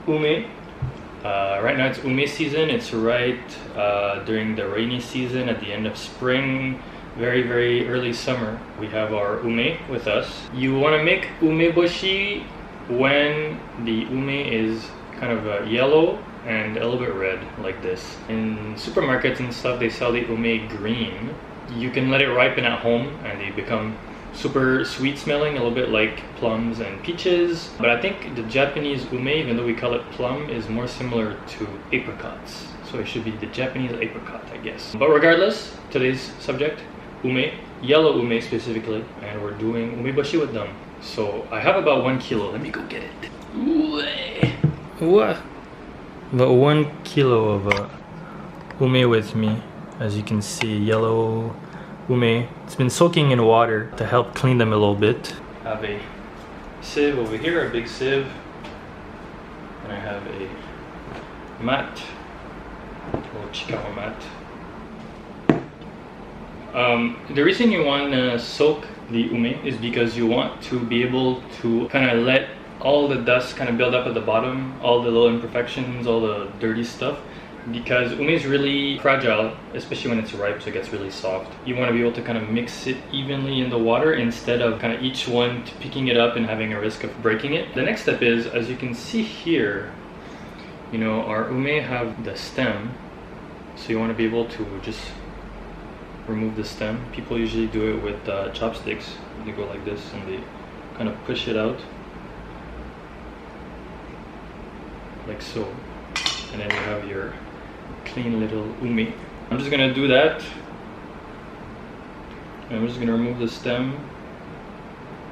ume. Right now it's ume season. It's right during the rainy season at the end of spring, very early summer. We have our ume with us. You want to make umeboshi when the ume is kind of yellow and a little bit red like this. In supermarkets and stuff they sell the ume green. You can let it ripen at home and they become super sweet smelling, a little bit like plums and peaches. But I think the Japanese ume, even though we call it plum, is more similar to apricots. So it should be the Japanese apricot, I guess. But regardless, today's subject, ume, yellow ume specifically, and we're doing umeboshi with them. So I have about 1 kilo. Let me go get it. What? About 1 kilo of ume with me. As you can see, yellow ume. It's been soaking in water to help clean them a little bit. I have a sieve over here, a big sieve. And I have a mat, a little chikawa mat. The reason you want to soak the ume is because you want to be able to kind of let all the dust kind of build up at the bottom, all the little imperfections, all the dirty stuff. Because ume is really fragile, especially when it's ripe, so it gets really soft. You want to be able to kind of mix it evenly in the water instead of kind of each one picking it up and having a risk of breaking it. The next step is, as you can see here, you know, our ume have the stem, so you want to be able to just remove the stem. People usually do it with chopsticks. They go like this and they kind of push it out like so, and then you have your clean little ume. I'm just gonna do that, and I'm just gonna remove the stem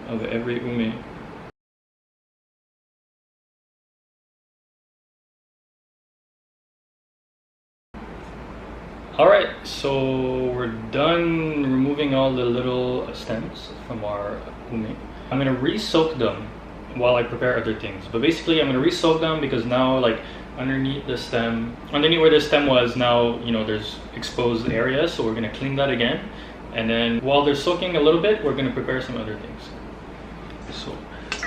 of every ume. Alright, so we're done removing all the little stems from our ume. I'm gonna re-soak them while I prepare other things. But basically I'm gonna re-soak them because now, like, underneath the stem, underneath where the stem was, now, you know, there's exposed areas, so we're gonna clean that again. And then while they're soaking a little bit, we're gonna prepare some other things. So,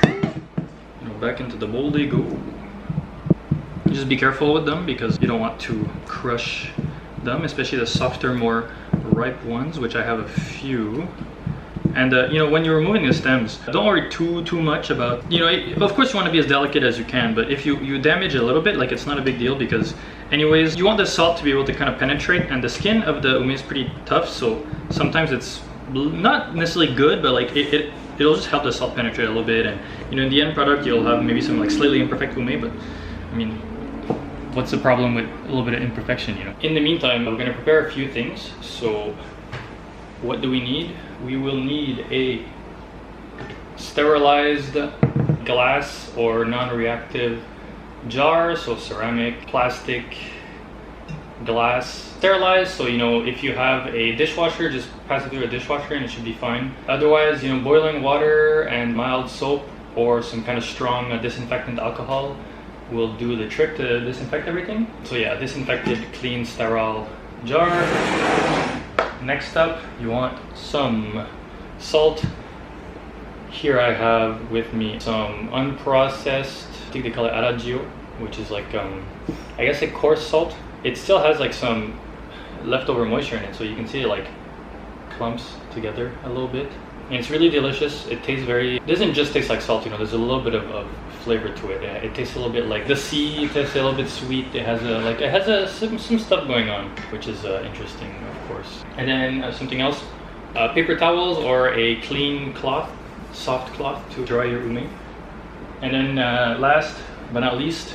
you know, back into the bowl they go. Just be careful with them because you don't want to crush them, especially the softer, more ripe ones, which I have a few. And you know, when you're removing the stems, don't worry too much about, you know, of course you want to be as delicate as you can, but if you damage a little bit, like, it's not a big deal, because anyways, you want the salt to be able to kind of penetrate, and the skin of the ume is pretty tough, so sometimes it's not necessarily good, but like it'll just help the salt penetrate a little bit, and you know, in the end product you'll have maybe some like slightly imperfect ume, but I mean, what's the problem with a little bit of imperfection, you know? In the meantime, we're gonna prepare a few things. So what do we need? We will need a sterilized glass or non-reactive jar, so ceramic, plastic, glass. Sterilized, so you know, if you have a dishwasher, just pass it through a dishwasher and it should be fine. Otherwise, you know, boiling water and mild soap or some kind of strong disinfectant alcohol will do the trick to disinfect everything. So yeah, disinfected, clean, sterile jar. Next up, you want some salt. Here I have with me some unprocessed, I think they call it aragio, which is like, I guess a coarse salt. It still has like some leftover moisture in it, so you can see it like clumps together a little bit. And it's really delicious. It tastes it doesn't just taste like salt, you know, there's a little bit of flavor to it. It tastes a little bit like the sea, it tastes a little bit sweet. It has some stuff going on, which is interesting, of course. And then something else, paper towels or a clean cloth, soft cloth to dry your ume. And then last but not least,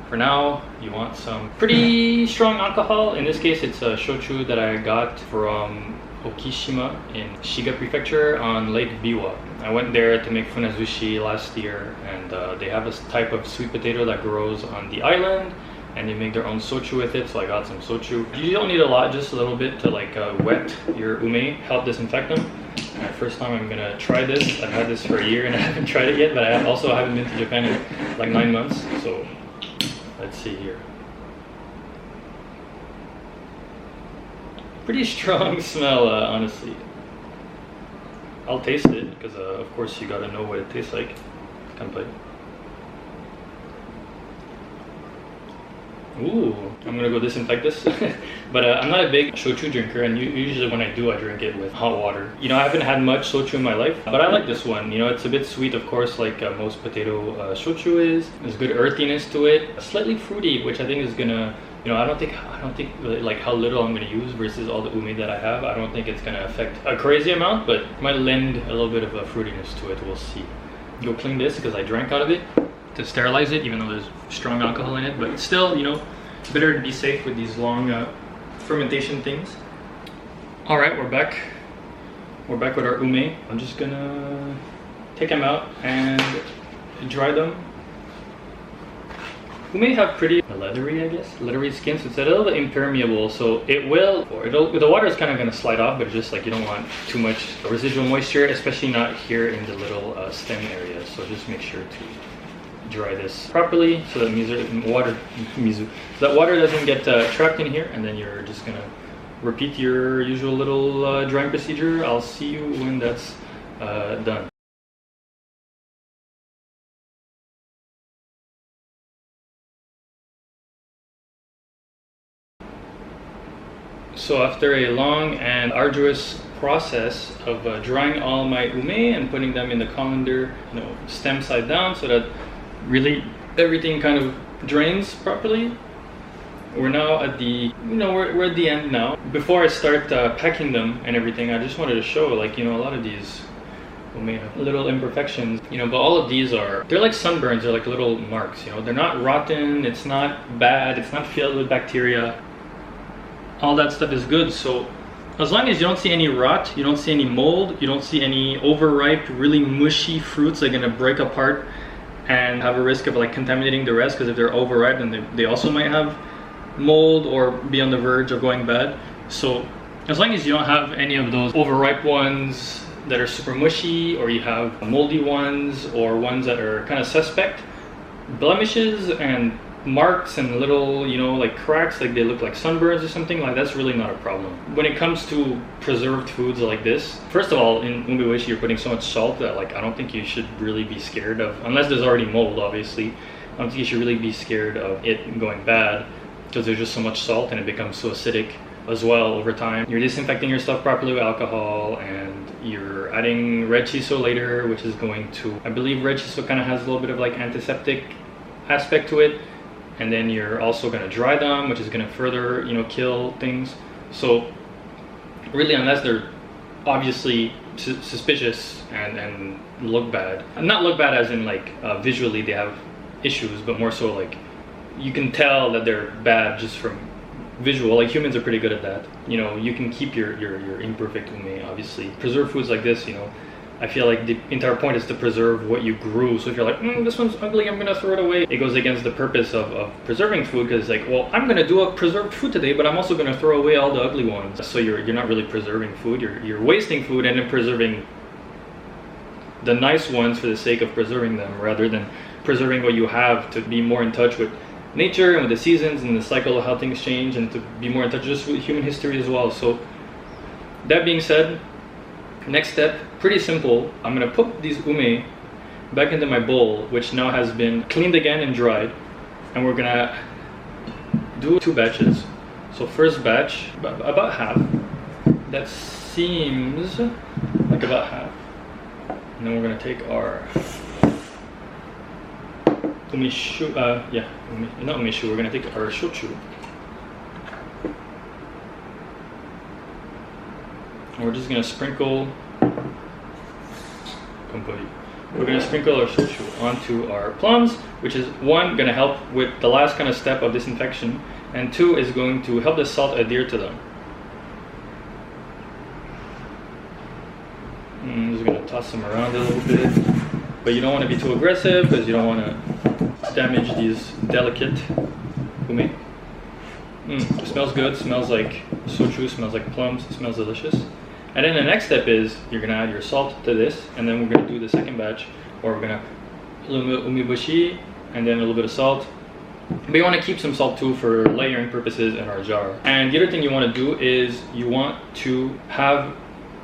for now, you want some pretty strong alcohol. In this case, it's a shochu that I got from Okishima in Shiga Prefecture on Lake Biwa. I went there to make funazushi last year, and they have this type of sweet potato that grows on the island, and they make their own sochu with it, so I got some sochu. You don't need a lot, just a little bit to like wet your ume, help disinfect them. First time I'm gonna try this. I've had this for a year and I haven't tried it yet, but I also haven't been to Japan in like 9 months, so let's see here. Pretty strong smell, honestly. I'll taste it, because of course you gotta know what it tastes like. Kanpai. Ooh, I'm gonna go disinfect this. But I'm not a big shochu drinker, and usually when I do, I drink it with hot water. You know, I haven't had much shochu in my life, but I like this one. You know, it's a bit sweet, of course, like most potato shochu is. There's good earthiness to it, slightly fruity, which I think is gonna, you know, I don't think like how little I'm gonna use versus all the ume that I have. I don't think it's gonna affect a crazy amount, but it might lend a little bit of a fruitiness to it. We'll see. Go clean this because I drank out of it to sterilize it, even though there's strong alcohol in it, but still, you know, better to be safe with these long fermentation things. All right, we're back with our ume. I'm just gonna take them out and dry them. Ume have pretty leathery, I guess, leathery skin, so it's a little bit impermeable, so the water is kind of gonna slide off, but it's just like you don't want too much residual moisture, especially not here in the little stem area. So just make sure to dry this properly so that water doesn't get trapped in here, and then you're just gonna repeat your usual little drying procedure. I'll see you when that's done. So after a long and arduous process of drying all my ume and putting them in the colander, you know, stem side down, so that really everything kind of drains properly, we're now at the, you know, we're at the end now. Before I start packing them and everything, I just wanted to show, like, you know, a lot of these ume have little imperfections, you know, but all of these they're like sunburns, they're like little marks, you know, they're not rotten, it's not bad, it's not filled with bacteria. All that stuff is good. So as long as you don't see any rot, you don't see any mold, you don't see any overripe, really mushy fruits that are gonna break apart and have a risk of like contaminating the rest, because if they're overripe, then they also might have mold or be on the verge of going bad. So as long as you don't have any of those overripe ones that are super mushy, or you have moldy ones or ones that are kind of suspect, blemishes and marks and little, you know, like cracks, like they look like sunburns or something, like that's really not a problem. When it comes to preserved foods like this, first of all, in Umeboshi you're putting so much salt that, like, I don't think you should really be scared of, unless there's already mold, obviously. I don't think you should really be scared of it going bad, because there's just so much salt and it becomes so acidic as well over time. You're disinfecting your stuff properly with alcohol, and you're adding red shiso later, which is going to, I believe red shiso kind of has a little bit of like antiseptic aspect to it. And then you're also going to dry them, which is going to further, you know, kill things. So really, unless they're obviously suspicious and look bad, not look bad as in like visually they have issues, but more so like you can tell that they're bad just from visual. Like humans are pretty good at that. You know, you can keep your imperfect ume, obviously. Preserved foods like this, you know, I feel like the entire point is to preserve what you grew. So if you're like, this one's ugly, I'm gonna throw it away, it goes against the purpose of preserving food, because it's like, well, I'm gonna do a preserved food today, but I'm also gonna throw away all the ugly ones. So you're not really preserving food, you're wasting food and then preserving the nice ones for the sake of preserving them, rather than preserving what you have to be more in touch with nature and with the seasons and the cycle of how things change, and to be more in touch just with human history as well. So that being said, next step, pretty simple. I'm gonna put these ume back into my bowl, which now has been cleaned again and dried, and we're gonna do 2 batches. So first batch, about half. That seems like about half. And then we're gonna take our umeshu, not umeshu, we're gonna take our shochu. And we're just gonna sprinkle We're gonna sprinkle our shochu onto our plums, which is 1, gonna help with the last kind of step of disinfection, and 2 is going to help the salt adhere to them. I'm just gonna toss them around a little bit, but you don't want to be too aggressive because you don't want to damage these delicate ume. It smells good, smells like shochu, smells like plums, it smells delicious. And then the next step is you're gonna add your salt to this, and then we're gonna do the second batch, or we're gonna umeboshi and then a little bit of salt. But you want to keep some salt too for layering purposes in our jar. And the other thing you want to do is you want to have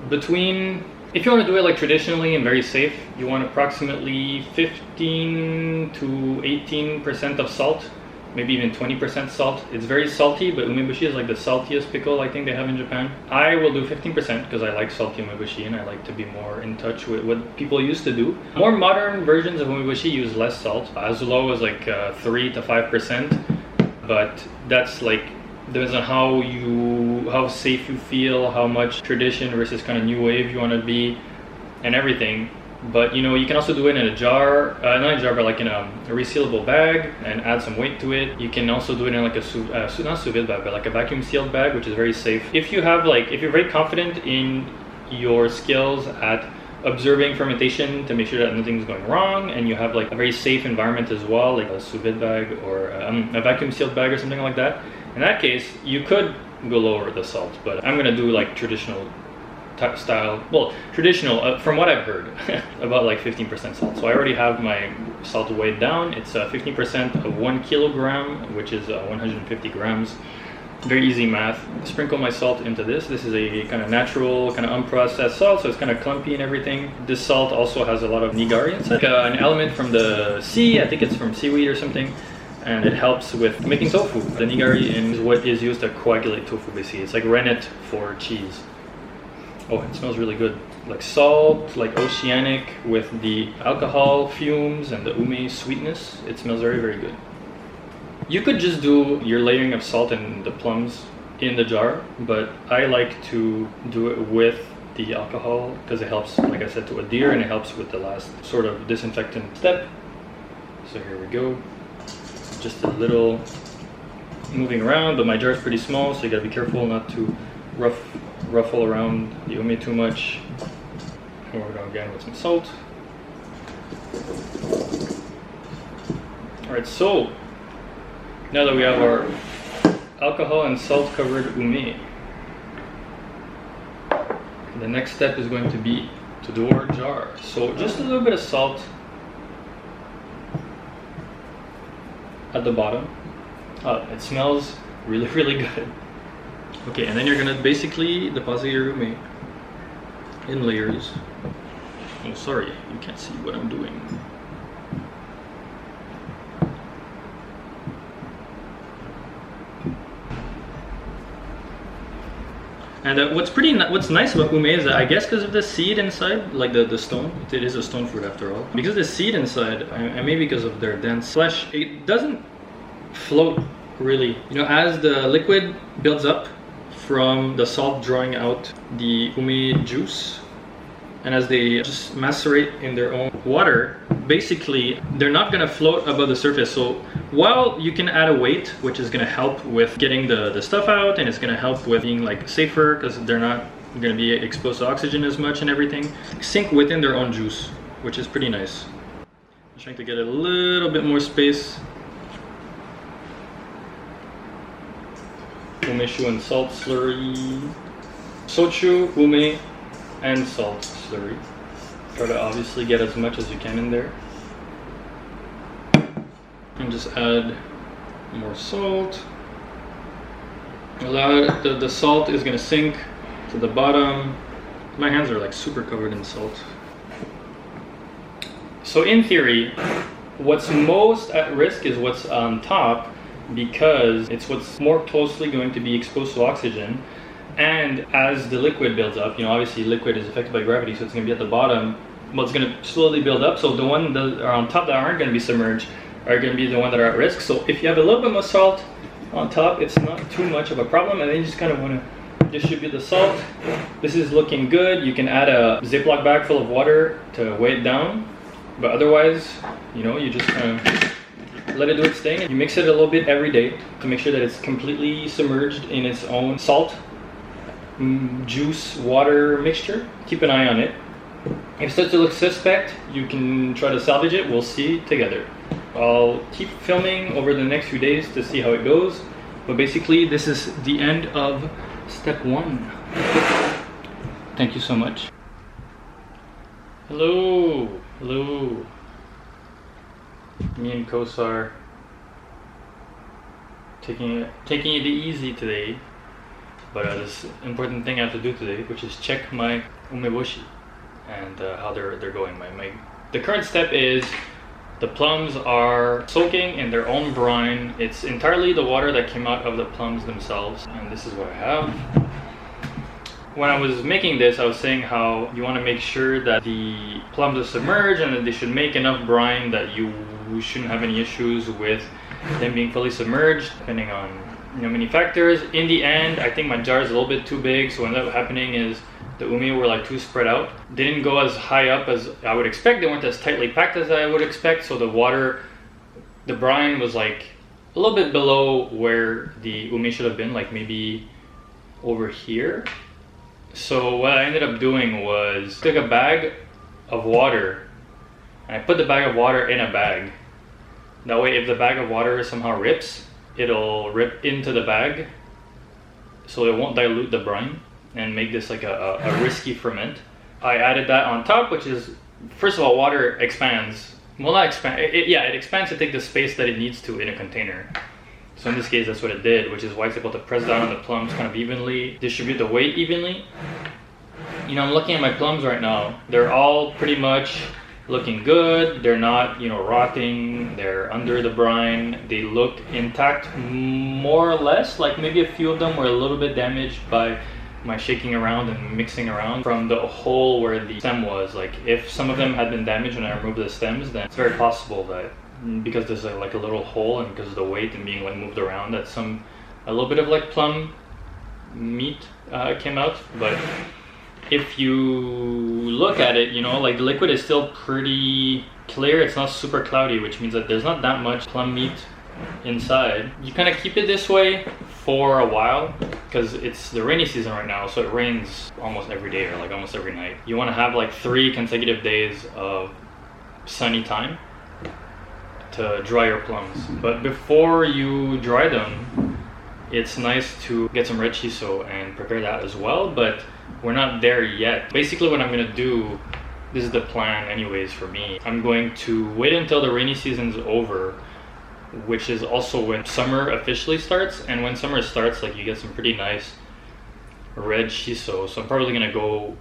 between, if you want to do it like traditionally and very safe, you want approximately 15 to 18% of salt maybe even 20% salt. It's very salty, but umeboshi is like the saltiest pickle I think they have in Japan. I will do 15% because I like salty umeboshi and I like to be more in touch with what people used to do. More modern versions of umeboshi use less salt, as low as like 3 to 5%, but that's like depends on how safe you feel, how much tradition versus kind of new wave you want to be, and everything. But you know, you can also do it in a jar, not a jar, but like in a resealable bag and add some weight to it. You can also do it in like a not sous vide bag, but like a vacuum sealed bag, which is very safe. If you have like, if you're very confident in your skills at observing fermentation to make sure that nothing's going wrong, and you have like a very safe environment as well, like a sous vide bag or a vacuum sealed bag or something like that, in that case, you could go lower with the salt. But I'm gonna do like traditional style, well, traditional from what I've heard, about like 15% salt. So I already have my salt weighed down. It's 15% of 1 kilogram, which is 150 grams. Very easy math. Sprinkle my salt into this. This is a kind of natural, kind of unprocessed salt, so it's kind of clumpy and everything. This salt also has a lot of nigari inside, an element from the sea. I think it's from seaweed or something. And it helps with making tofu. The nigari is what is used to coagulate tofu, basically. It's like rennet for cheese. Oh, it smells really good. Like salt, like oceanic with the alcohol fumes and the ume sweetness. It smells very, very good. You could just do your layering of salt and the plums in the jar, but I like to do it with the alcohol because it helps, like I said, to adhere, and it helps with the last sort of disinfectant step. So here we go. Just a little moving around, but my jar is pretty small, so you gotta be careful not to ruffle around the ume too much. And we're going again with some salt. Alright, so now that we have our alcohol and salt covered ume, the next step is going to be to do our jar. So just a little bit of salt at the bottom. It smells really, really good. Okay, and then you're gonna basically deposit your ume in layers. Oh, sorry, you can't see what I'm doing. And what's nice about ume is that, I guess because of the seed inside, like the stone, it is a stone fruit after all. Because the seed inside, and maybe because of their dense flesh, it doesn't float really. You know, as the liquid builds up from the salt drawing out the ume juice, and as they just macerate in their own water, basically they're not going to float above the surface. So while you can add a weight, which is going to help with getting the stuff out, and it's going to help with being like safer because they're not going to be exposed to oxygen as much and everything, sink within their own juice, which is pretty nice. I'm trying to get a little bit more space. Umeshu and salt slurry. Sochu, ume, and salt slurry. Try to obviously get as much as you can in there. And just add more salt. The salt is going to sink to the bottom. My hands are like super covered in salt. So in theory, what's most at risk is what's on top, because it's what's more closely going to be exposed to oxygen. And as the liquid builds up, you know, obviously liquid is affected by gravity, so it's going to be at the bottom, but it's going to slowly build up. So the ones that are on top that aren't going to be submerged are going to be the ones that are at risk. So if you have a little bit more salt on top, it's not too much of a problem, and then you just kind of want to distribute the salt. This is looking good. You can add a Ziploc bag full of water to weigh it down, but otherwise, you know, you just kind of let it do its thing. You mix it a little bit every day to make sure that it's completely submerged in its own salt, juice, water mixture. Keep an eye on it. If it starts to look suspect, you can try to salvage it. We'll see together. I'll keep filming over the next few days to see how it goes. But basically, this is the end of step 1. Thank you so much. Hello. Hello. Me and Kosar taking it easy today, but this important thing I have to do today, which is check my umeboshi and how they're going. The current step is The plums are soaking in their own brine. It's entirely the water that came out of the plums themselves. And this is what I have. When I was making this, I was saying how you want to make sure that the plums are submerged and that they should make enough brine that you shouldn't have any issues with them being fully submerged, depending on many factors. In the end, I think my jar is a little bit too big, so what ended up happening is the umi were like too spread out. They didn't go as high up as I would expect. They weren't as tightly packed as I would expect, so the brine was like a little bit below where the umi should have been, like maybe over here. So what I ended up doing was took a bag of water and I put the bag of water in a bag. That way if the bag of water somehow rips, it'll rip into the bag so it won't dilute the brine and make this like a risky ferment. I added that on top, which is, first of all, water expands. Well, not expand, it expands to take the space that it needs to in a container. So in this case, that's what it did, which is why it's able to press down on the plums kind of evenly, distribute the weight evenly. I'm looking at my plums right now. They're all pretty much looking good. They're not, rotting. They're under the brine. They look intact, more or less. Like maybe a few of them were a little bit damaged by my shaking around and mixing around from the hole where the stem was. Like if some of them had been damaged when I removed the stems, then it's very possible that because there's like a little hole and because of the weight and being like moved around, that a little bit of like plum meat came out. But if you look at it, like the liquid is still pretty clear. It's not super cloudy, which means that there's not that much plum meat inside. You kind of keep it this way for a while because it's the rainy season right now, so it rains almost every day or like almost every night. You want to have like 3 consecutive days of sunny time to dry your plums. But before you dry them, it's nice to get some red shiso and prepare that as well, but we're not there yet. Basically what I'm going to do, this is the plan anyways for me, I'm going to wait until the rainy season's over, which is also when summer officially starts. And when summer starts, like you get some pretty nice red shiso. So I'm probably going to go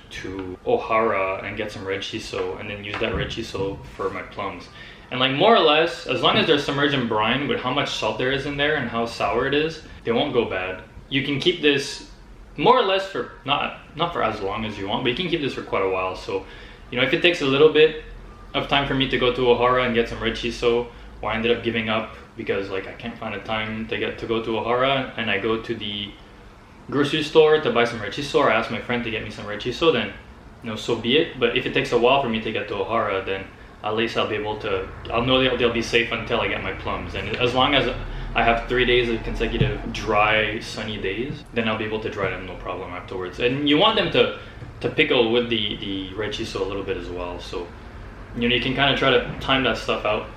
to Ohara and get some red shiso and then use that red shiso for my plums. And like more or less, as long as they're submerged in brine with how much salt there is in there and how sour it is, they won't go bad. You can keep this more or less for, not for as long as you want, but you can keep this for quite a while. So, if it takes a little bit of time for me to go to Ohara and get some red shiso, or I ended up giving up because like I can't find a time to go to Ohara and I go to the grocery store to buy some red shiso, or I ask my friend to get me some red shiso, then so be it. But if it takes a while for me to get to Ohara, then at least I'll be able to, I'll know they'll be safe until I get my plums. And as long as I have 3 days of consecutive dry, sunny days, then I'll be able to dry them no problem afterwards. And you want them to pickle with the red shiso a little bit as well. So, you can kind of try to time that stuff out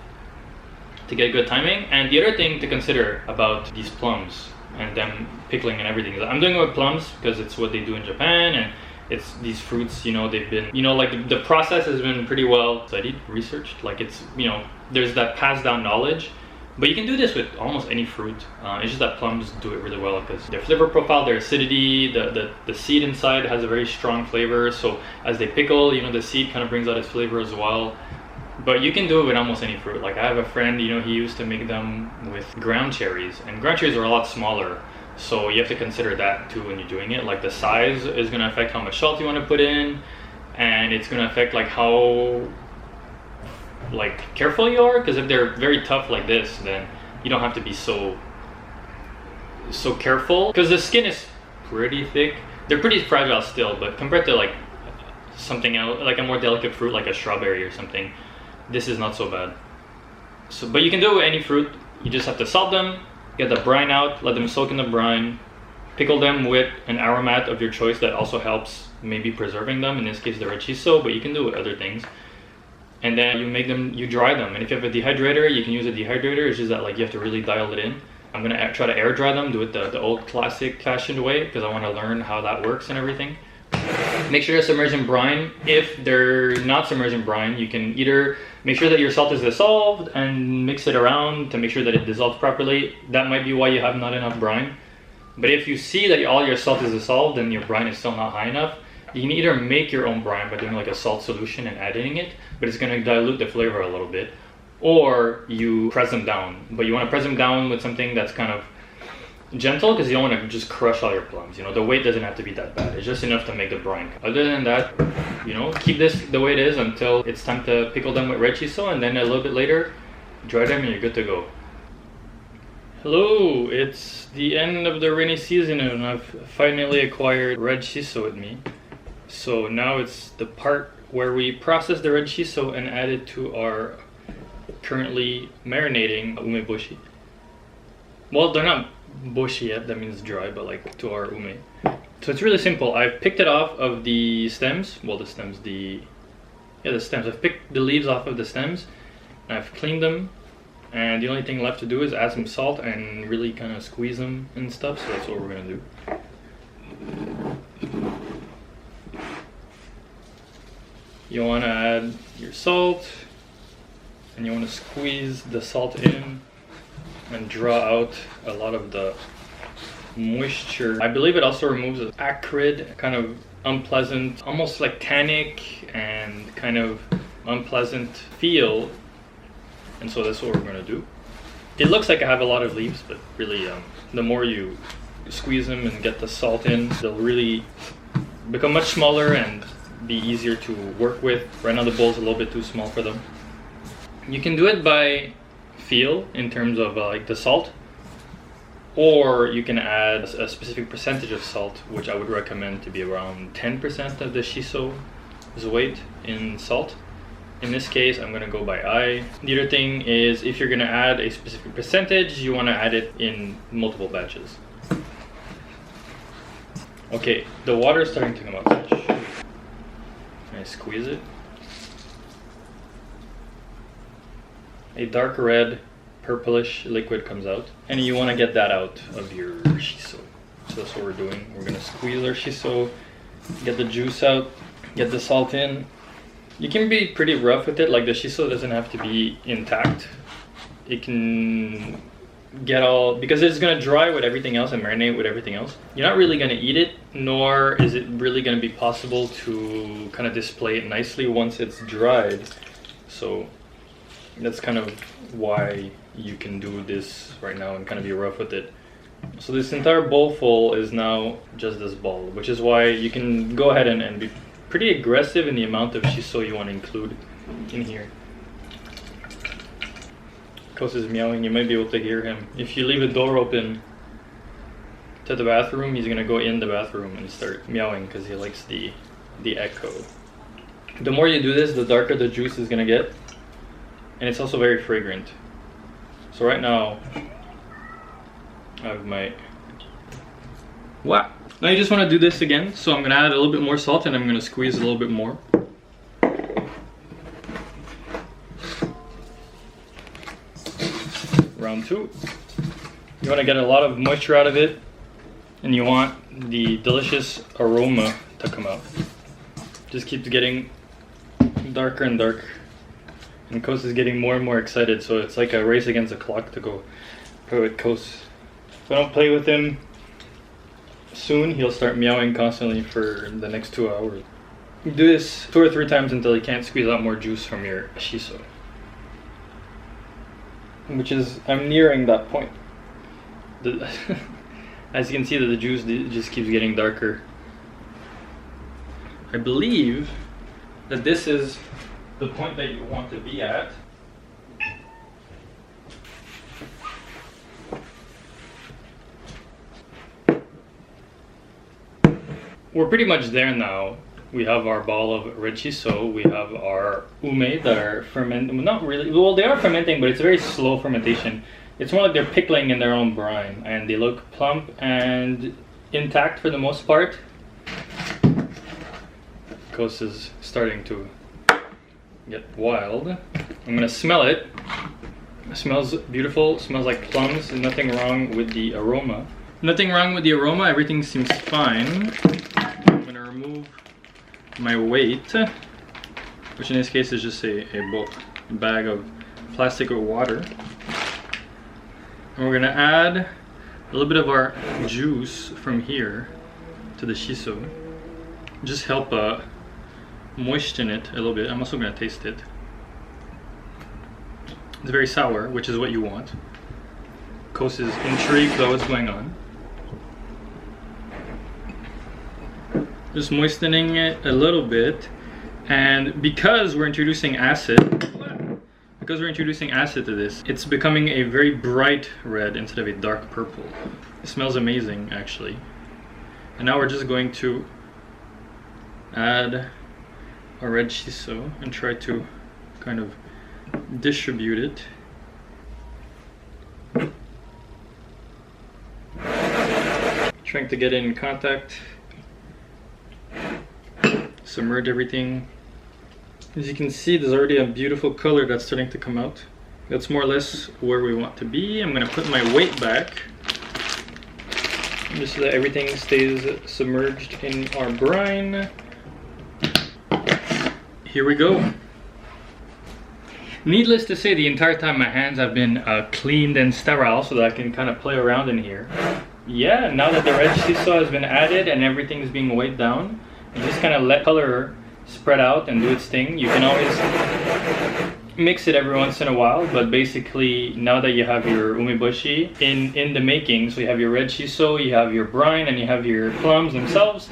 to get good timing. And the other thing to consider about these plums and them pickling and everything is I'm doing it with plums because it's what they do in Japan, and it's these fruits, they've been, like the process has been pretty well studied, researched. Like it's, there's that passed down knowledge. But you can do this with almost any fruit. It's just that plums do it really well because their flavor profile, their acidity, the seed inside has a very strong flavor. So as they pickle, the seed kind of brings out its flavor as well. But you can do it with almost any fruit. Like I have a friend, he used to make them with ground cherries, and ground cherries are a lot smaller. So you have to consider that too when you're doing it. Like the size is going to affect how much salt you want to put in, and it's going to affect like how careful you are, because if they're very tough like this, then you don't have to be so careful because the skin is pretty thick. They're pretty fragile still, but compared to like something else, like a more delicate fruit like a strawberry or something, this is not so bad. So, but you can do it with any fruit. You just have to salt them, get the brine out, let them soak in the brine, pickle them with an aromat of your choice that also helps maybe preserving them, in this case the red shiso, but you can do it with other things. And then you dry them. And if you have a dehydrator, you can use a dehydrator. It's just that you have to really dial it in. I'm gonna try to air dry them, do it the old classic fashioned way, because I want to learn how that works and everything. Make sure you're submerged in brine. If they're not submerged in brine, you can either make sure that your salt is dissolved and mix it around to make sure that it dissolves properly. That might be why you have not enough brine. But if you see that all your salt is dissolved and your brine is still not high enough, You can either make your own brine by doing like a salt solution and adding it, but it's gonna dilute the flavor a little bit. Or you press them down, but you want to press them down with something that's kind of gentle because you don't want to just crush all your plums. You know, the weight doesn't have to be that bad. It's just enough to make the brine. Other than that, you know, keep this the way it is until it's time to pickle them with red shiso, and then a little bit later, dry them and you're good to go. Hello, it's the end of the rainy season and I've finally acquired red shiso with me. So now it's the part where we process the red shiso and add it to our currently marinating umeboshi. Well, they're not boshi yet, that means dry, but like to our ume. So it's really simple. I've picked it off of the stems. Well, the stems. I've picked the leaves off of the stems and I've cleaned them, and the only thing left to do is add some salt and really kind of squeeze them and stuff. So that's what we're gonna do. You want to add your salt and you want to squeeze the salt in and draw out a lot of the moisture. I believe it also removes an acrid, kind of unpleasant, almost like tannic and kind of unpleasant feel. And so that's what we're going to do. It looks like I have a lot of leaves, but really the more you squeeze them and get the salt in, they'll really become much smaller and be easier to work with. Right now the bowl's a little bit too small for them. You can do it by feel in terms of like the salt, or you can add a specific percentage of salt, which I would recommend to be around 10% of the shiso's weight in salt. In this case, I'm gonna go by eye. The other thing is, if you're gonna add a specific percentage, you wanna add it in multiple batches. Okay, the water is starting to come up. I squeeze it. A dark red, purplish liquid comes out, and you want to get that out of your shiso. So that's what we're doing. We're gonna squeeze our shiso, get the juice out, get the salt in. You can be pretty rough with it, like the shiso doesn't have to be intact. It can get all, because it's gonna dry with everything else and marinate with everything else. You're not really gonna eat it, nor is it really gonna be possible to kind of display it nicely once it's dried. So that's kind of why you can do this right now and kind of be rough with it. So this entire bowl full is now just this ball, which is why you can go ahead and be pretty aggressive in the amount of shiso you want to include in here. Kos is meowing, you might be able to hear him. If you leave a door open to the bathroom, he's gonna go in the bathroom and start meowing because he likes the echo. The more you do this, the darker the juice is gonna get. And it's also very fragrant. So right now, I have my... Wow! Now you just want to do this again. So I'm going to add a little bit more salt and I'm going to squeeze a little bit more. Round two. You want to get a lot of moisture out of it. And you want the delicious aroma to come out. Just keeps getting darker and darker. And Kos is getting more and more excited, so it's like a race against the clock to go play with Kos. If I don't play with him soon, he'll start meowing constantly for the next 2 hours. You do this 2 or 3 times until you can't squeeze out more juice from your shiso. Which is, I'm nearing that point. As you can see, that the juice just keeps getting darker. I believe that this is the point that you want to be at. We're pretty much there now. We have our ball of red shiso, we have our ume that are fermenting, not really, well they are fermenting, but it's a very slow fermentation. It's more like they're pickling in their own brine, and they look plump and intact for the most part. Kos is starting to get wild. I'm gonna smell it. It smells beautiful, it smells like plums, and nothing wrong with the aroma. Nothing wrong with the aroma, everything seems fine. I'm gonna remove my weight, which in this case is just a bag of plastic with water. And we're gonna add a little bit of our juice from here to the shiso. just help moisten it a little bit. I'm also gonna taste it. It's very sour, which is what you want. Kos is intrigued about what's going on. Just moistening it a little bit, and because we're introducing acid to this, it's becoming a very bright red instead of a dark purple. It smells amazing, actually. And now we're just going to add our red shiso and try to kind of distribute it. Trying to get it in contact, submerge everything. As you can see, there's already a beautiful color that's starting to come out. That's more or less where we want to be. I'm gonna put my weight back just so that everything stays submerged in our brine. Here we go. Needless to say, the entire time my hands have been cleaned and sterile so that I can kind of play around in here. Yeah, now that the red shiso has been added and everything is being weighed down, you just kind of let color spread out and do its thing. You can always mix it every once in a while, but basically now that you have your umeboshi in the making, so you have your red shiso, you have your brine, and you have your plums themselves,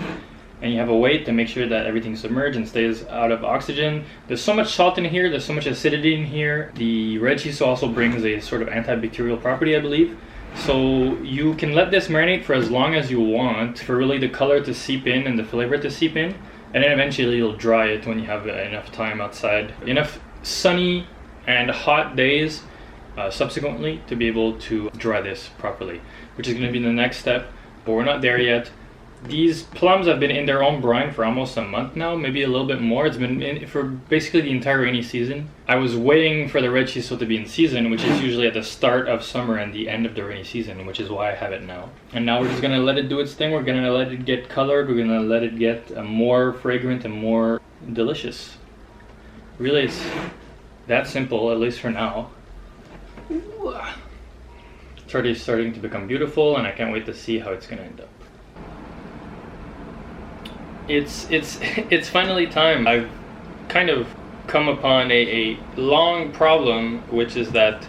and you have a weight to make sure that everything's submerged and stays out of oxygen. There's so much salt in here, there's so much acidity in here. The red shiso also brings a sort of antibacterial property, I believe. So you can let this marinate for as long as you want for really the color to seep in and the flavor to seep in, and then eventually you'll dry it when you have enough time outside, enough sunny and hot days subsequently to be able to dry this properly, which is going to be the next step, but we're not there yet. These plums have been in their own brine for almost a month now, maybe a little bit more. It's been in for basically the entire rainy season. I was waiting for the red shiso to be in season, which is usually at the start of summer and the end of the rainy season, which is why I have it now. And now we're just gonna let it do its thing. We're gonna let it get colored. We're gonna let it get more fragrant and more delicious. Really, it's that simple, at least for now. It's already starting to become beautiful, and I can't wait to see how it's gonna end up. It's finally time. I've kind of come upon a long problem, which is that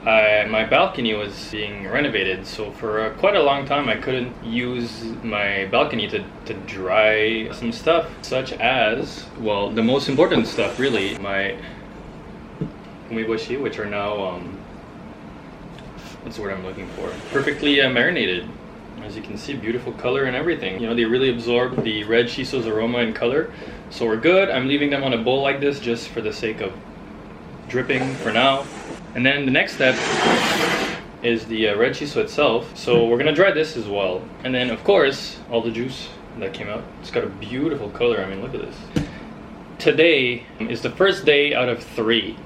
my balcony was being renovated. So for quite a long time I couldn't use my balcony to dry some stuff, such as, well, the most important stuff really, my umeboshi, which are now, what's the word I'm looking for? Perfectly marinated. As you can see, beautiful color and everything. You know, they really absorb the red shiso's aroma and color. So we're good. I'm leaving them on a bowl like this just for the sake of dripping for now. And then the next step is the red shiso itself. So we're gonna dry this as well. And then of course, all the juice that came out. It's got a beautiful color. I mean, look at this. Today is the first day out of 3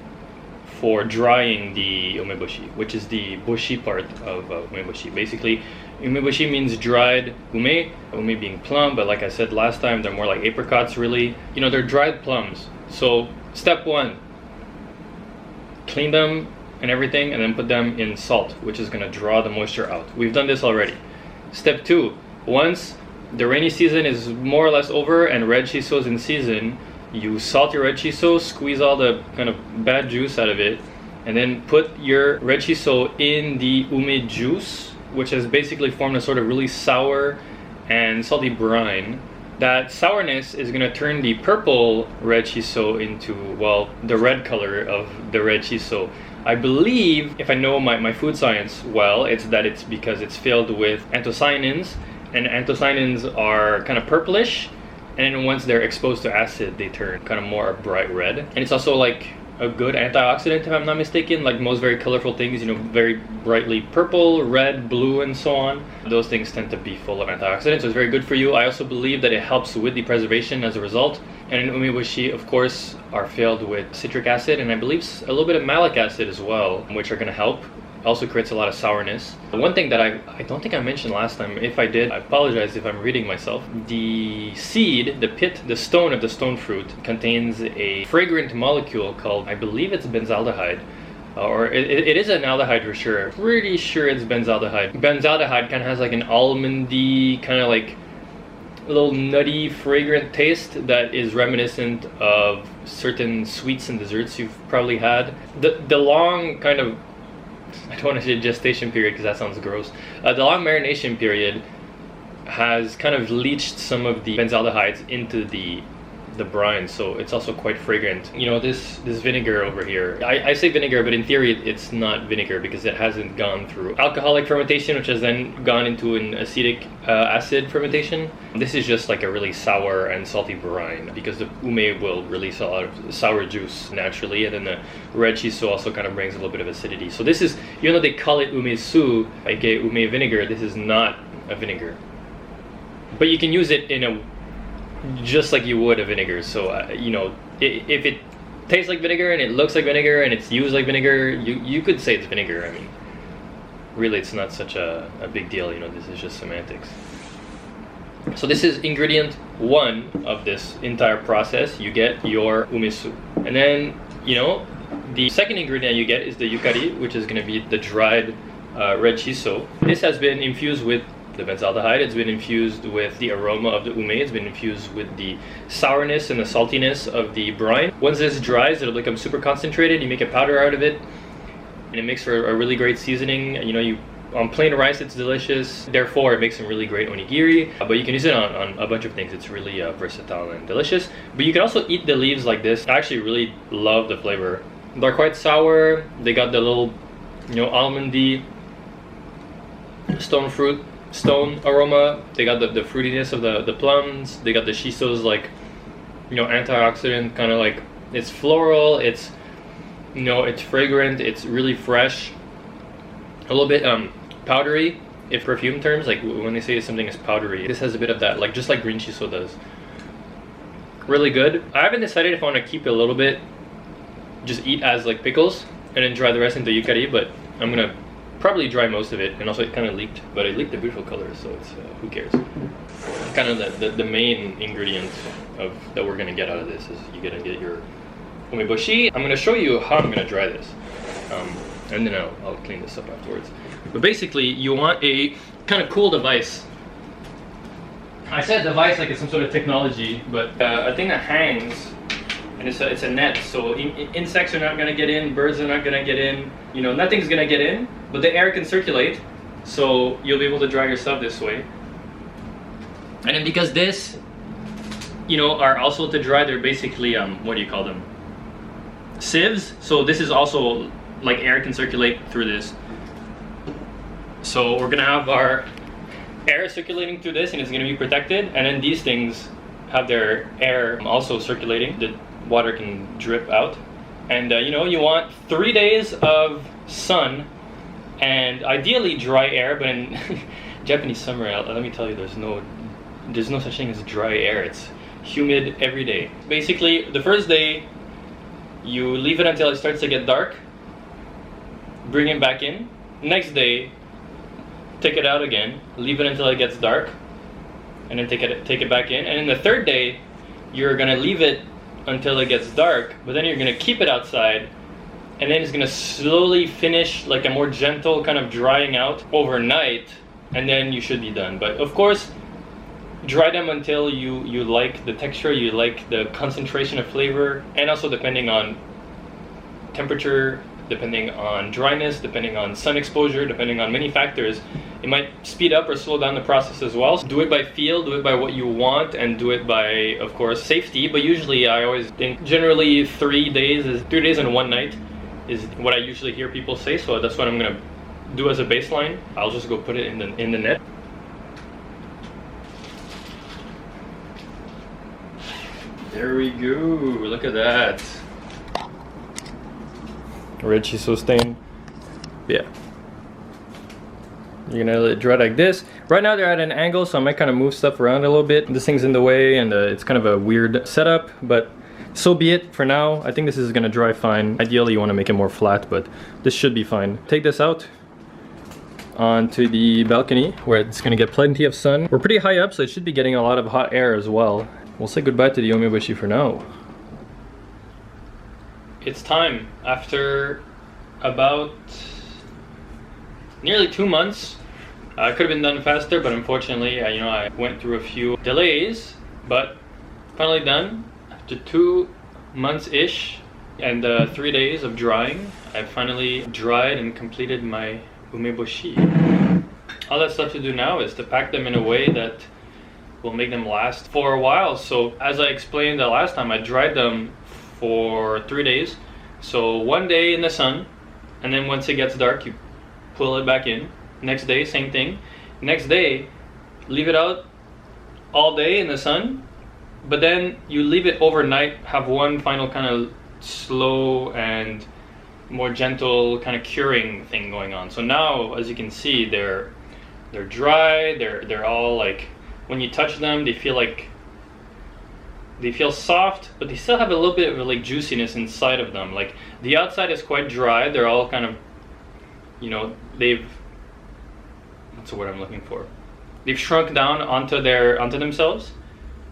for drying the umeboshi, which is the bushi part of umeboshi. Basically, umeboshi means dried ume being plum, but like I said last time, they're more like apricots really. You know, they're dried plums. So step 1, clean them and everything, and then put them in salt, which is gonna draw the moisture out. We've done this already. Step 2, once the rainy season is more or less over and red shiso is in season, you salt your red shiso, squeeze all the kind of bad juice out of it, and then put your red shiso in the ume juice, which has basically formed a sort of really sour and salty brine. That sourness is going to turn the purple red shiso into, well, the red color of the red shiso. I believe, if I know my food science well, it's because it's filled with anthocyanins, and anthocyanins are kind of purplish, and then once they're exposed to acid, they turn kind of more bright red. And it's also like a good antioxidant, if I'm not mistaken. Like most very colorful things, you know, very brightly purple, red, blue, and so on. Those things tend to be full of antioxidants, so it's very good for you. I also believe that it helps with the preservation as a result. And umeboshi, of course, are filled with citric acid, and I believe a little bit of malic acid as well, which are going to help. Also creates a lot of sourness. One thing that I don't think I mentioned last time, if I did, I apologize if I'm reading myself. The seed, the pit, the stone of the stone fruit contains a fragrant molecule called, I believe it's benzaldehyde. Or it is an aldehyde for sure. Pretty sure it's benzaldehyde. Benzaldehyde kind of has like an almondy, kind of like little nutty, fragrant taste that is reminiscent of certain sweets and desserts you've probably had. The long kind of, I don't want to say gestation period because that sounds gross. The long marination period has kind of leached some of the benzaldehydes into the brine, so it's also quite fragrant. You know, this vinegar over here, I say vinegar, but in theory it's not vinegar because it hasn't gone through alcoholic fermentation, which has then gone into an acetic acid fermentation. This is just like a really sour and salty brine because the ume will release a lot of sour juice naturally, and then the red shiso also kind of brings a little bit of acidity. So this is, even though they call it umesu, aka ume vinegar, this is not a vinegar, but you can use it in a just like you would a vinegar. So you know, if it tastes like vinegar and it looks like vinegar and it's used like vinegar, you could say it's vinegar. I mean, really it's not such a big deal, you know, this is just semantics. So this is ingredient 1 of this entire process. You get your umesu, and then, you know, the second ingredient you get is the yukari, which is going to be the dried red shiso. This has been infused with the benzaldehyde, it's been infused with the aroma of the ume, it's been infused with the sourness and the saltiness of the brine. Once this dries, it'll become super concentrated. You make a powder out of it, and it makes for a really great seasoning. You know, on plain rice it's delicious, therefore it makes some really great onigiri, but you can use it on a bunch of things. It's really versatile and delicious. But you can also eat the leaves like this. I actually really love the flavor. They're quite sour, they got the little, you know, almondy stone aroma, they got the fruitiness of the plums, they got the shiso's, like, you know, antioxidant kind of, like, it's floral, it's, you know, it's fragrant, it's really fresh, a little bit powdery, if perfume terms, like when they say something is powdery, this has a bit of that, like just like green shiso does. Really good. I haven't decided if I want to keep it a little bit, just eat as like pickles, and then dry the rest into yukari, but I'm gonna probably dry most of it. And also it kind of leaked, but it leaked a beautiful color, so it's who cares. Kind of the main ingredient of that we're gonna get out of this is you're gonna get your umeboshi. I'm gonna show you how I'm gonna dry this, and then I'll clean this up afterwards. But basically, you want a kind of cool device. I said device like it's some sort of technology, but a thing that hangs, and it's a net, so insects are not gonna get in, birds are not gonna get in, you know, nothing's gonna get in, but the air can circulate, so you'll be able to dry your stuff this way. And then because this, you know, are also to dry, they're basically, what do you call them? Sieves. So this is also, like, air can circulate through this. So we're gonna have our air circulating through this, and it's gonna be protected, and then these things have their air also circulating. The water can drip out, and you know, you want 3 days of sun and ideally dry air. But in Japanese summer, let me tell you, there's no such thing as dry air. It's humid every day. Basically, the first day you leave it until it starts to get dark, bring it back in. Next day, take it out again, leave it until it gets dark, and then take it back in. And then the third day, you're gonna leave it until it gets dark, but then you're gonna keep it outside, and then it's gonna slowly finish like a more gentle kind of drying out overnight, and then you should be done. But of course, dry them until you like the texture, you like the concentration of flavor, and also depending on temperature, depending on dryness, depending on sun exposure, depending on many factors, it might speed up or slow down the process as well. So do it by feel, do it by what you want, and do it by, of course, safety. But usually I always think generally 3 days and 1 night is what I usually hear people say. So that's what I'm gonna do as a baseline. I'll just go put it in the net. There we go, look at that. Red shiso stain. Yeah. You're gonna let it dry like this. Right now they're at an angle, so I might kind of move stuff around a little bit. This thing's in the way, and it's kind of a weird setup, but so be it for now. I think this is gonna dry fine. Ideally you want to make it more flat, but this should be fine. Take this out onto the balcony where it's gonna get plenty of sun. We're pretty high up, so it should be getting a lot of hot air as well. We'll say goodbye to the umeboshi for now. It's time. After about nearly 2 months It could have been done faster, but unfortunately, I went through a few delays, but finally done. After 2 months-ish and 3 days of drying, I finally dried and completed my umeboshi. All that's left to do now is to pack them in a way that will make them last for a while. So as I explained the last time, I dried them for 3 days. So 1 day in the sun, and then once it gets dark, you pull it back in. Next day, same thing. Next day, leave it out all day in the sun, but then you leave it overnight, have one final kind of slow and more gentle kind of curing thing going on. So now, as you can see, they're dry, they're all like, when you touch them, they feel soft, but they still have a little bit of like juiciness inside of them. Like the outside is quite dry, they're all kind of, what's the word I'm looking for? They've shrunk down onto themselves,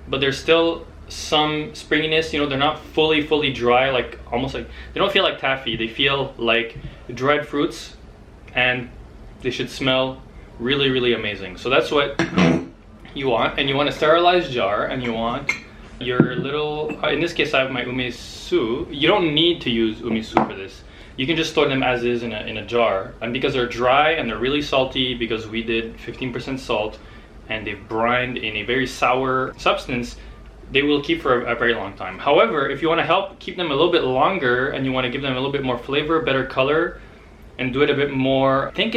but there's still some springiness. They're not fully dry, like almost like, they don't feel like taffy. They feel like dried fruits, and they should smell really, really amazing. So that's what you want. And you want a sterilized jar, and you want your little, in this case I have my umesu. You don't need to use umesu for this. You can just store them as is in a jar. And because they're dry and they're really salty, because we did 15% salt and they've brined in a very sour substance, they will keep for a very long time. However, if you want to help keep them a little bit longer and you want to give them a little bit more flavor, better color, and do it a bit more, I think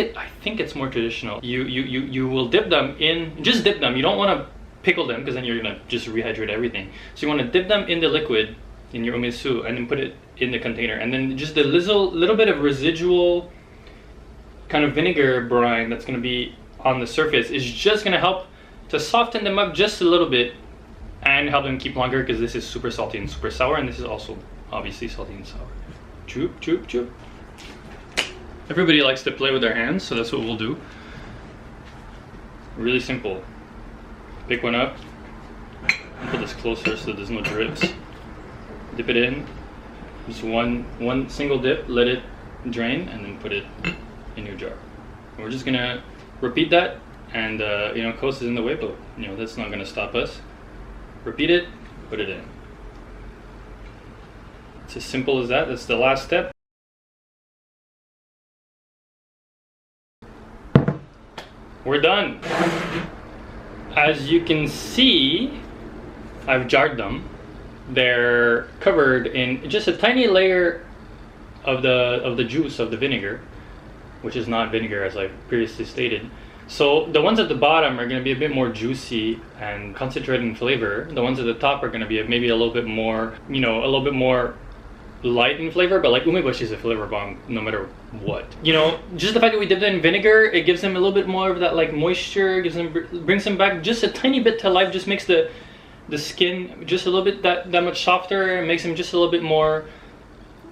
it's more traditional. You will dip them in, just dip them. You don't want to pickle them because then you're gonna just rehydrate everything. So you want to dip them in the liquid, in your umesu, and then put it in the container, and then just the little bit of residual kind of vinegar brine that's going to be on the surface is just going to help to soften them up just a little bit and help them keep longer, because this is super salty and super sour, and this is also obviously salty and sour. Choop, choop, choop. Everybody likes to play with their hands, so that's what we'll do. Really simple. Pick one up, put this closer so there's no drips. Dip it in, just one single dip, let it drain, and then put it in your jar. And we're just gonna repeat that, and coast is in the way, but that's not gonna stop us. Repeat it, put it in. It's as simple as that. That's the last step. We're done. As you can see, I've jarred them. They're covered in just a tiny layer of the juice of the vinegar, which is not vinegar, as I previously stated. So the ones at the bottom are going to be a bit more juicy and concentrated in flavor. The ones at the top are going to be maybe a little bit more, a little bit more light in flavor, but like umeboshi is a flavor bomb no matter what. Just the fact that we dipped it in vinegar, it gives them a little bit more of that like moisture, brings them back just a tiny bit to life, just makes the skin just a little bit that much softer, and makes them just a little bit more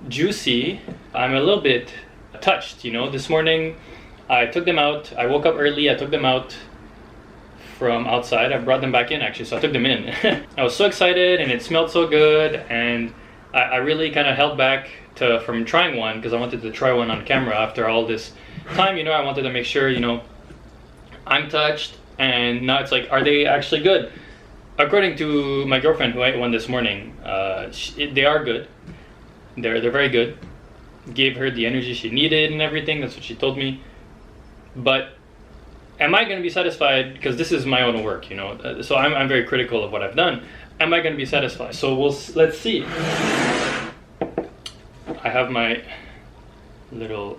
juicy. I'm a little bit touched. This morning I took them out. I woke up early, I took them out from outside. I brought them back in actually, so I took them in. I was so excited, and it smelled so good, and I really kind of held back from trying one, because I wanted to try one on camera after all this time. I wanted to make sure, I'm touched, and now it's like, are they actually good? According to my girlfriend who ate one this morning, they are good. They're very good. Gave her the energy she needed and everything. That's what she told me. But am I going to be satisfied? Because this is my own work, So I'm very critical of what I've done. Am I going to be satisfied? So let's see. I have my little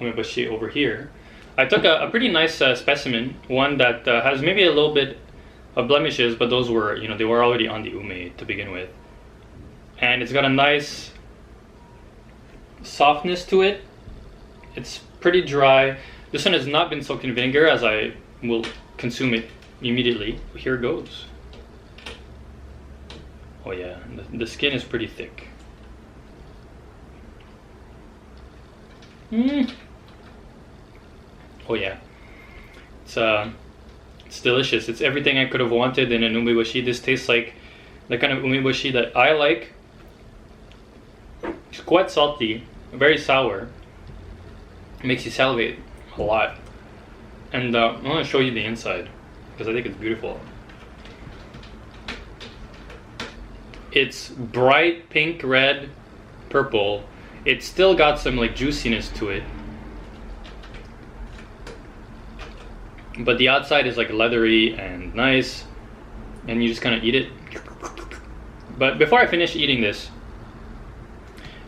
umeboshi over here. I took a pretty nice specimen, one that has maybe a little bit of blemishes, but those were, they were already on the ume to begin with. And it's got a nice softness to it. It's pretty dry. This one has not been soaked in vinegar, as I will consume it immediately. Here goes. Oh yeah, the skin is pretty thick. Oh yeah, it's delicious. It's everything I could have wanted in an umeboshi. This tastes like the kind of umeboshi that I like. It's quite salty, very sour. It makes you salivate a lot. And I want to show you the inside because I think it's beautiful. It's bright pink, red, purple. It's still got some like juiciness to it, but the outside is like leathery and nice, and you just kind of eat it. But before I finish eating this,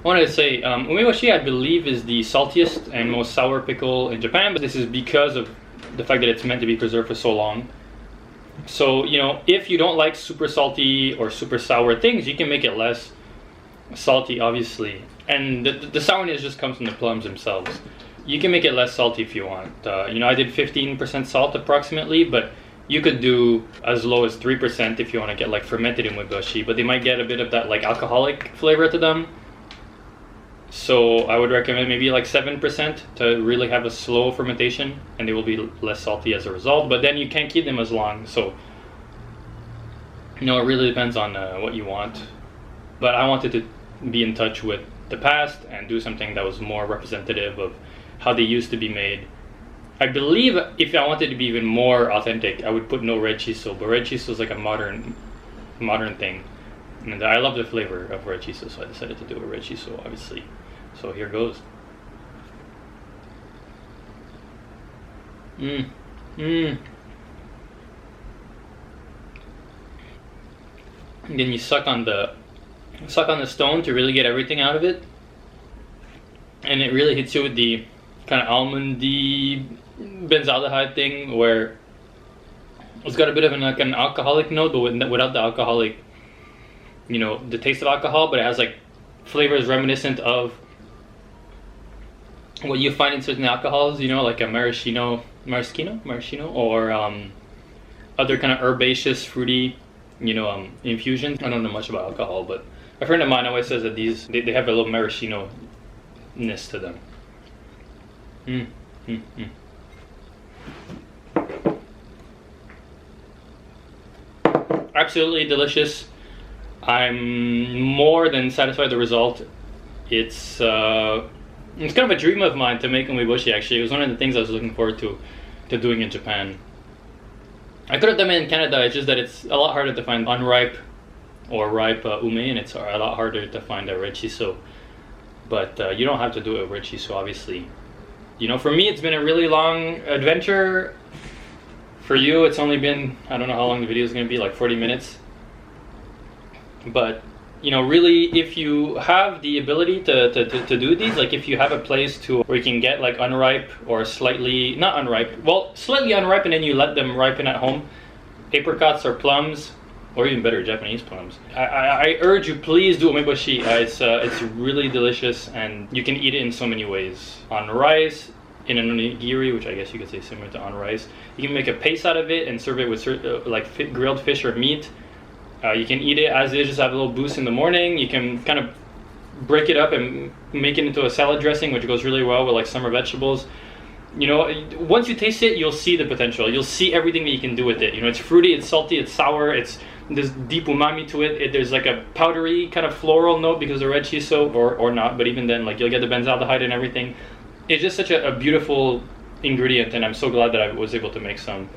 I wanted to say Umeboshi, I believe, is the saltiest and most sour pickle in Japan, but this is because of the fact that it's meant to be preserved for so long. So, you know, if you don't like super salty or super sour things, you can make it less salty, obviously. And the sourness just comes from the plums themselves. You can make it less salty if you want. You know, I did 15% salt approximately, but you could do as low as 3% if you want to get like fermented umeboshi, but they might get a bit of that like alcoholic flavor to them. So I would recommend maybe like 7% to really have a slow fermentation, and they will be less salty as a result. But then you can't keep them as long, so you know, it really depends on what you want. But I wanted to be in touch with the past and do something that was more representative of how they used to be made. I believe if I wanted to be even more authentic, I would put no red shiso, but red shiso is like a modern thing. And I love the flavor of red shiso, so I decided to do a red shiso, obviously. So here goes. And then you suck on the stone to really get everything out of it, and it really hits you with the kind of almondy benzaldehyde thing, where it's got a bit of an alcoholic note, but without the alcoholic, you know, the taste of alcohol, but it has like flavors reminiscent of what you find in certain alcohols, you know, like a maraschino, or other kind of herbaceous, fruity, you know, infusions. I don't know much about alcohol, but a friend of mine always says that these they have a little maraschino-ness to them. Absolutely delicious. I'm more than satisfied with the result. It's kind of a dream of mine to make umeboshi. Actually, it was one of the things I was looking forward to doing in Japan. I could have done it in Canada. It's just that it's a lot harder to find unripe or ripe ume, and it's a lot harder to find a red shiso. But you don't have to do it with red shiso, obviously. You know, for me, it's been a really long adventure. For you, it's only been, I don't know how long the video is going to be, like 40 minutes. But, you know, really, if you have the ability to do these, like if you have a place where you can get like unripe or slightly, not unripe, well, slightly unripe, and then you let them ripen at home, apricots or plums, or even better, Japanese plums. I urge you, please do umeboshi. It's really delicious, and you can eat it in so many ways. On rice, in an onigiri, which I guess you could say similar to on rice. You can make a paste out of it and serve it with like grilled fish or meat. You can eat it as is, just have a little boost in the morning. You can kind of break it up and make it into a salad dressing, which goes really well with like summer vegetables. You know, once you taste it, you'll see the potential. You'll see everything that you can do with it. You know, it's fruity, it's salty, it's sour, there's deep umami to it. There's like a powdery kind of floral note because of red shiso, or not, but even then, like, you'll get the benzaldehyde and everything. It's just such a beautiful ingredient, and I'm so glad that I was able to make some.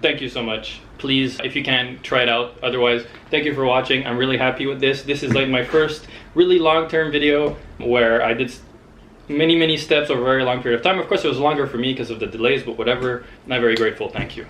Thank you so much. Please, if you can, try it out. Otherwise, thank you for watching. I'm really happy with this. This is like my first really long-term video where I did many steps over a very long period of time. Of course, it was longer for me because of the delays, but whatever. I'm very grateful. Thank you.